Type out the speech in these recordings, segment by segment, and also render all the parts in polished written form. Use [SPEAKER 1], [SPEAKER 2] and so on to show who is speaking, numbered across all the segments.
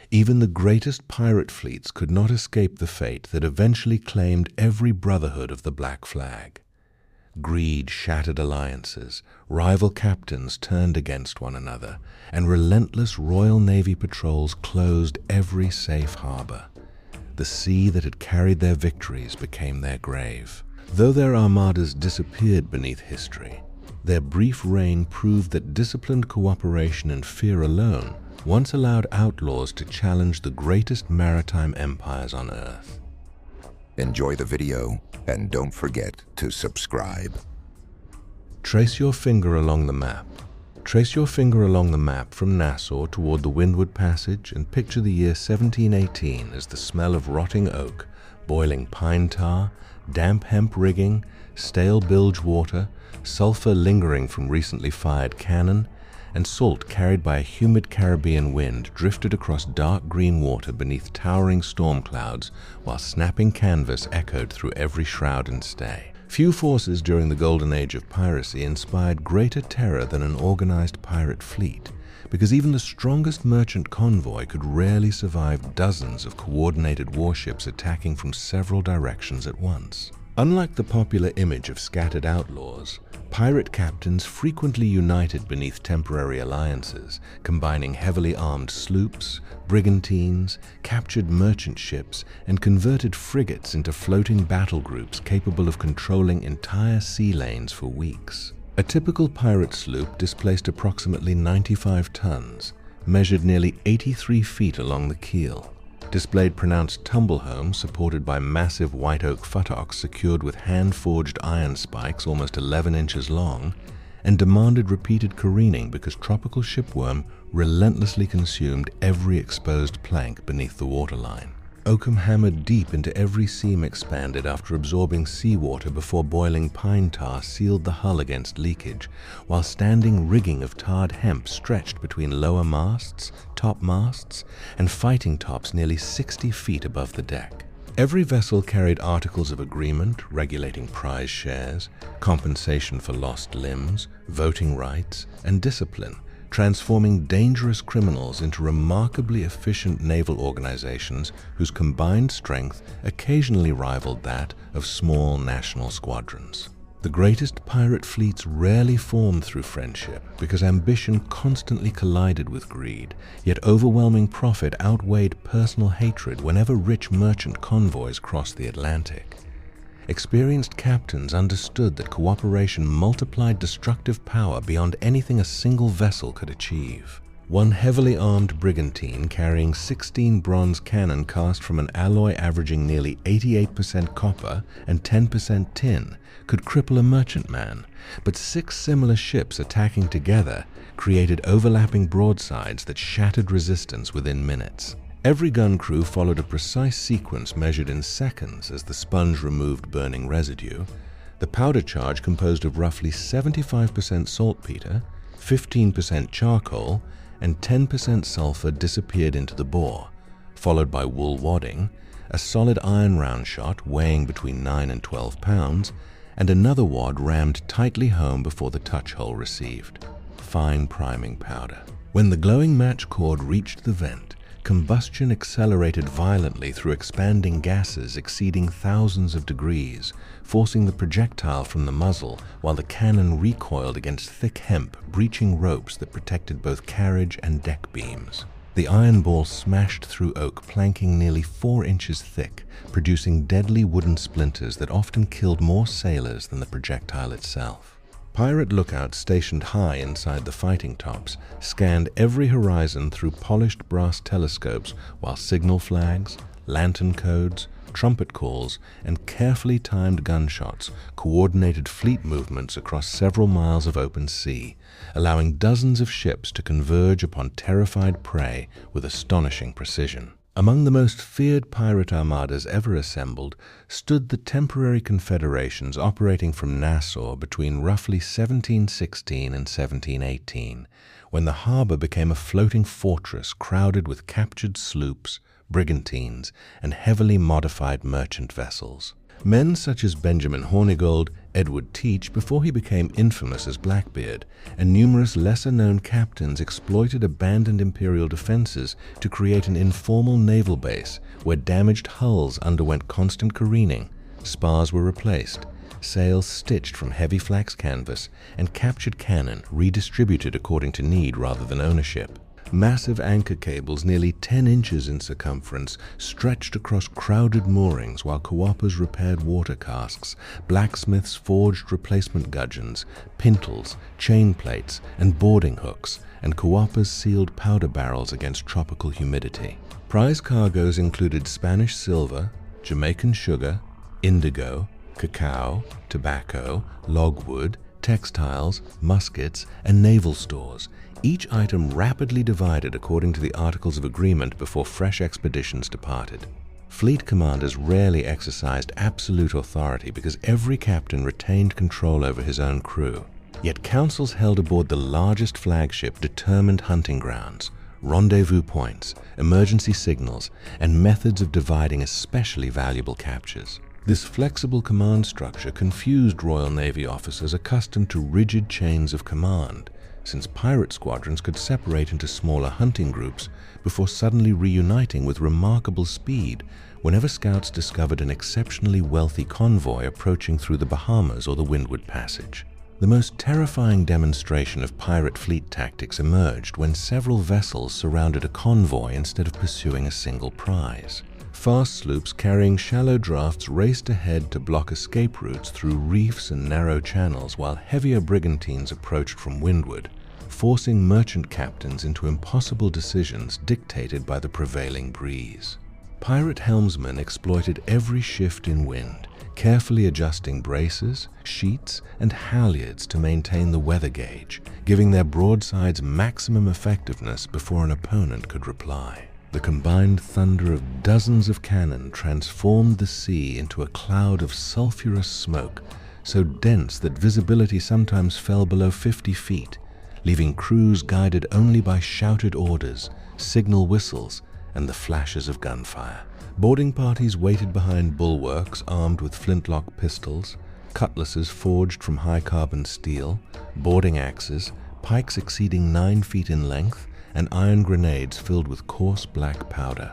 [SPEAKER 1] Even the greatest pirate fleets could not escape the fate that eventually claimed every brotherhood of the Black Flag. Greed shattered alliances, rival captains turned against one another, and relentless Royal Navy patrols closed every safe harbor. The sea that had carried their victories became their grave. Though their armadas disappeared beneath history, their brief reign proved that disciplined cooperation and fear alone once allowed outlaws to challenge the greatest maritime empires on Earth.
[SPEAKER 2] Enjoy the video and don't forget to subscribe.
[SPEAKER 1] Trace your finger along the map. Trace your finger along the map from Nassau toward the Windward Passage and picture the year 1718 as the smell of rotting oak, boiling pine tar, damp hemp rigging, stale bilge water, sulfur lingering from recently fired cannon, and salt carried by a humid Caribbean wind drifted across dark green water beneath towering storm clouds while snapping canvas echoed through every shroud and stay. Few forces during the Golden Age of Piracy inspired greater terror than an organized pirate fleet, because even the strongest merchant convoy could rarely survive dozens of coordinated warships attacking from several directions at once. Unlike the popular image of scattered outlaws, pirate captains frequently united beneath temporary alliances, combining heavily armed sloops, brigantines, captured merchant ships, and converted frigates into floating battle groups capable of controlling entire sea lanes for weeks. A typical pirate sloop displaced approximately 95 tons, measured nearly 83 feet along the keel, displayed pronounced tumble-home supported by massive white oak futtocks secured with hand-forged iron spikes almost 11 inches long, and demanded repeated careening because tropical shipworm relentlessly consumed every exposed plank beneath the waterline. Oakum hammered deep into every seam expanded after absorbing seawater before boiling pine tar sealed the hull against leakage, while standing rigging of tarred hemp stretched between lower masts, top masts, and fighting tops nearly 60 feet above the deck. Every vessel carried articles of agreement regulating prize shares, compensation for lost limbs, voting rights, and discipline, transforming dangerous criminals into remarkably efficient naval organizations whose combined strength occasionally rivaled that of small national squadrons. The greatest pirate fleets rarely formed through friendship because ambition constantly collided with greed, yet overwhelming profit outweighed personal hatred whenever rich merchant convoys crossed the Atlantic. Experienced captains understood that cooperation multiplied destructive power beyond anything a single vessel could achieve. One heavily armed brigantine carrying 16 bronze cannon cast from an alloy averaging nearly 88% copper and 10% tin could cripple a merchantman, but 6 similar ships attacking together created overlapping broadsides that shattered resistance within minutes. Every gun crew followed a precise sequence measured in seconds as the sponge removed burning residue. The powder charge composed of roughly 75% saltpeter, 15% charcoal, and 10% sulfur disappeared into the bore, followed by wool wadding, a solid iron round shot weighing between 9 and 12 pounds, and another wad rammed tightly home before the touch hole received. Fine priming powder. When the glowing match cord reached the vent, combustion accelerated violently through expanding gases exceeding thousands of degrees, forcing the projectile from the muzzle while the cannon recoiled against thick hemp, breaching ropes that protected both carriage and deck beams. The iron ball smashed through oak planking nearly 4 inches thick, producing deadly wooden splinters that often killed more sailors than the projectile itself. Pirate lookouts stationed high inside the fighting tops scanned every horizon through polished brass telescopes while signal flags, lantern codes, trumpet calls, and carefully timed gunshots coordinated fleet movements across several miles of open sea, allowing dozens of ships to converge upon terrified prey with astonishing precision. Among the most feared pirate armadas ever assembled stood the temporary confederations operating from Nassau between roughly 1716 and 1718, when the harbor became a floating fortress crowded with captured sloops, brigantines, and heavily modified merchant vessels. Men such as Benjamin Hornigold, Edward Teach before he became infamous as Blackbeard, and numerous lesser-known captains exploited abandoned imperial defenses to create an informal naval base where damaged hulls underwent constant careening, spars were replaced, sails stitched from heavy flax canvas, and captured cannon redistributed according to need rather than ownership. Massive anchor cables nearly 10 inches in circumference stretched across crowded moorings while coopers repaired water casks, blacksmiths forged replacement gudgeons, pintles, chain plates, and boarding hooks, and coopers sealed powder barrels against tropical humidity. Prize cargoes included Spanish silver, Jamaican sugar, indigo, cacao, tobacco, logwood, textiles, muskets, and naval stores, each item rapidly divided according to the Articles of Agreement before fresh expeditions departed. Fleet commanders rarely exercised absolute authority because every captain retained control over his own crew. Yet councils held aboard the largest flagship determined hunting grounds, rendezvous points, emergency signals, and methods of dividing especially valuable captures. This flexible command structure confused Royal Navy officers accustomed to rigid chains of command, since pirate squadrons could separate into smaller hunting groups before suddenly reuniting with remarkable speed whenever scouts discovered an exceptionally wealthy convoy approaching through the Bahamas or the Windward Passage. The most terrifying demonstration of pirate fleet tactics emerged when several vessels surrounded a convoy instead of pursuing a single prize. Fast sloops carrying shallow drafts raced ahead to block escape routes through reefs and narrow channels while heavier brigantines approached from windward, forcing merchant captains into impossible decisions dictated by the prevailing breeze. Pirate helmsmen exploited every shift in wind, carefully adjusting braces, sheets, and halyards to maintain the weather gauge, giving their broadsides maximum effectiveness before an opponent could reply. The combined thunder of dozens of cannon transformed the sea into a cloud of sulphurous smoke, so dense that visibility sometimes fell below 50 feet, leaving crews guided only by shouted orders, signal whistles, and the flashes of gunfire. Boarding parties waited behind bulwarks armed with flintlock pistols, cutlasses forged from high-carbon steel, boarding axes, pikes exceeding 9 feet in length, and iron grenades filled with coarse black powder.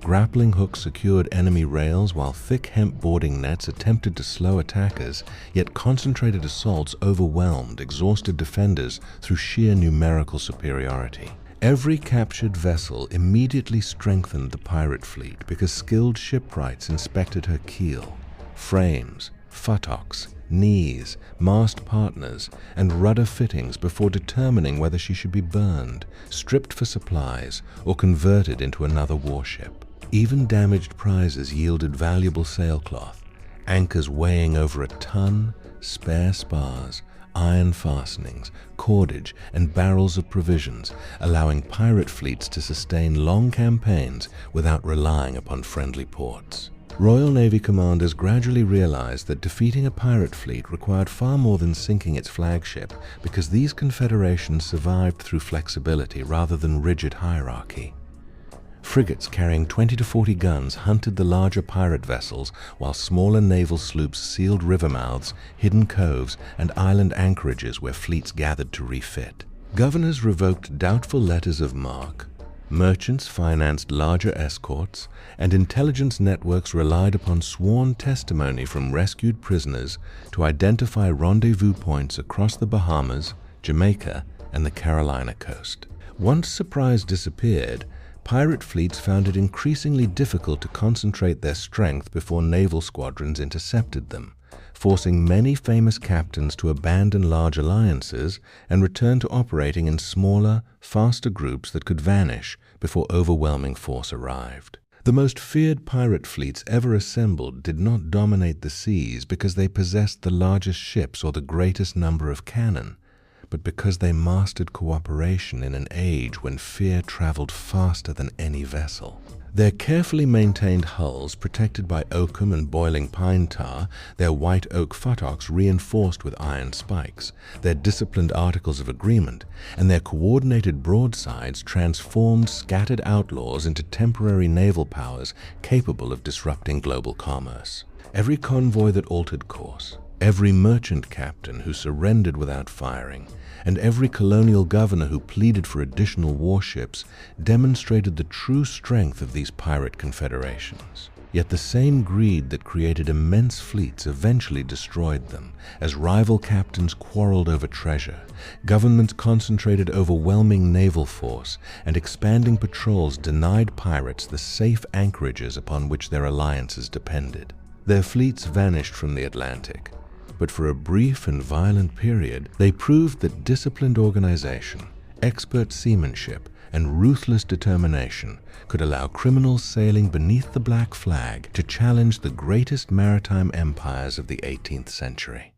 [SPEAKER 1] Grappling hooks secured enemy rails while thick hemp boarding nets attempted to slow attackers, yet concentrated assaults overwhelmed exhausted defenders through sheer numerical superiority. Every captured vessel immediately strengthened the pirate fleet because skilled shipwrights inspected her keel, frames, futtocks, knees, mast partners, and rudder fittings before determining whether she should be burned, stripped for supplies, or converted into another warship. Even damaged prizes yielded valuable sailcloth, anchors weighing over a ton, spare spars, iron fastenings, cordage, and barrels of provisions, allowing pirate fleets to sustain long campaigns without relying upon friendly ports. Royal Navy commanders gradually realized that defeating a pirate fleet required far more than sinking its flagship because these confederations survived through flexibility rather than rigid hierarchy. Frigates carrying 20 to 40 guns hunted the larger pirate vessels, while smaller naval sloops sealed river mouths, hidden coves, and island anchorages where fleets gathered to refit. Governors revoked doubtful letters of marque, merchants financed larger escorts, and intelligence networks relied upon sworn testimony from rescued prisoners to identify rendezvous points across the Bahamas, Jamaica, and the Carolina coast. Once surprise disappeared, pirate fleets found it increasingly difficult to concentrate their strength before naval squadrons intercepted them, forcing many famous captains to abandon large alliances and return to operating in smaller, faster groups that could vanish before overwhelming force arrived. The most feared pirate fleets ever assembled did not dominate the seas because they possessed the largest ships or the greatest number of cannon, but because they mastered cooperation in an age when fear traveled faster than any vessel. Their carefully maintained hulls protected by oakum and boiling pine tar, their white oak futtocks reinforced with iron spikes, their disciplined articles of agreement, and their coordinated broadsides transformed scattered outlaws into temporary naval powers capable of disrupting global commerce. Every convoy that altered course, every merchant captain who surrendered without firing, and every colonial governor who pleaded for additional warships demonstrated the true strength of these pirate confederations. Yet the same greed that created immense fleets eventually destroyed them, as rival captains quarreled over treasure, governments concentrated overwhelming naval force, and expanding patrols denied pirates the safe anchorages upon which their alliances depended. Their fleets vanished from the Atlantic, but for a brief and violent period, they proved that disciplined organization, expert seamanship, and ruthless determination could allow criminals sailing beneath the black flag to challenge the greatest maritime empires of the 18th century.